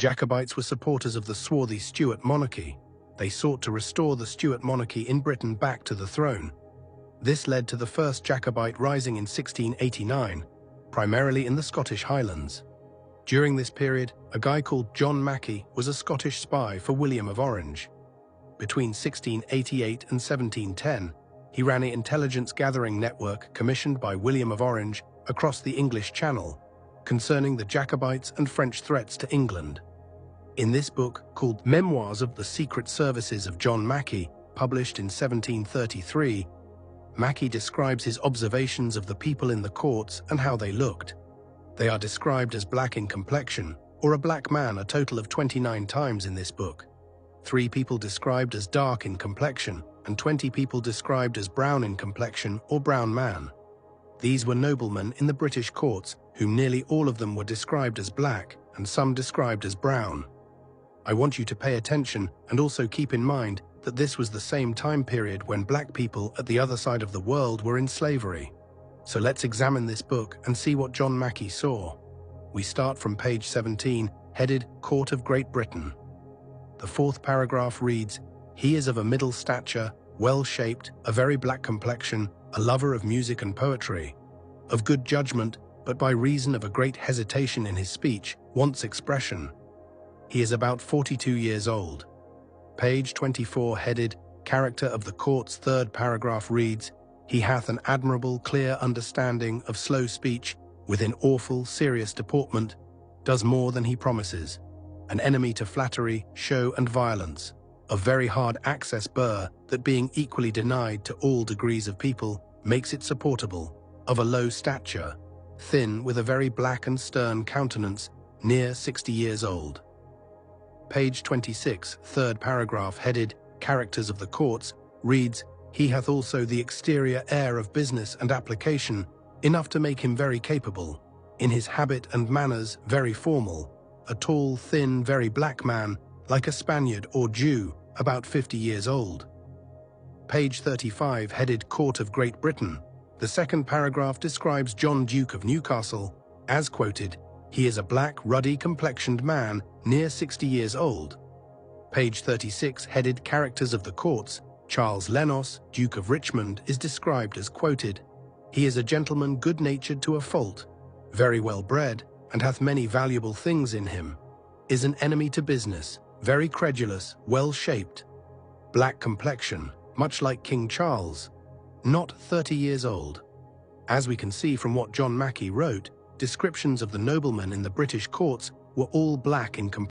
Jacobites were supporters of the swarthy Stuart monarchy. They sought to restore the Stuart monarchy in Britain back to the throne. This led to the first Jacobite rising in 1689, primarily in the Scottish Highlands. During this period, a guy called John Mackey was a Scottish spy for William of Orange. Between 1688 and 1710, he ran an intelligence-gathering network commissioned by William of Orange across the English Channel, concerning the Jacobites and French threats to England. In this book, called Memoirs of the Secret Services of John Mackey, published in 1733, Mackey describes his observations of the people in the courts and how they looked. They are described as black in complexion, or a black man, a total of 29 times in this book. 3 people described as dark in complexion, and 20 people described as brown in complexion or brown man. These were noblemen in the British courts, whom nearly all of them were described as black, and some described as brown. I want you to pay attention and also keep in mind that this was the same time period when black people at the other side of the world were in slavery. So let's examine this book and see what John Mackey saw. We start from page 17, headed Court of Great Britain. The 4th paragraph reads, "He is of a middle stature, well-shaped, a very black complexion, a lover of music and poetry, of good judgment, but by reason of a great hesitation in his speech, wants expression. He is about 42 years old." Page 24, headed Character of the Court's 3rd paragraph reads, "He hath an admirable, clear understanding of slow speech, within awful, serious deportment, does more than he promises, an enemy to flattery, show, and violence, of very hard access burr, that being equally denied to all degrees of people, makes it supportable, of a low stature, thin, with a very black and stern countenance, near 60 years old." Page 26, 3rd paragraph, headed Characters of the Courts, reads, "He hath also the exterior air of business and application, enough to make him very capable, in his habit and manners very formal, a tall, thin, very black man, like a Spaniard or Jew, about 50 years old." Page 35, headed Court of Great Britain. The 2nd paragraph describes John, Duke of Newcastle, as quoted, "He is a black, ruddy-complexioned man, near 60 years old." Page 36, headed Characters of the Courts, Charles Lennox, Duke of Richmond, is described as quoted, "He is a gentleman good-natured to a fault, very well bred, and hath many valuable things in him, is an enemy to business, very credulous, well-shaped, black complexion, much like King Charles, not 30 years old." As we can see from what John Mackey wrote, descriptions of the noblemen in the British courts were all black in complexion.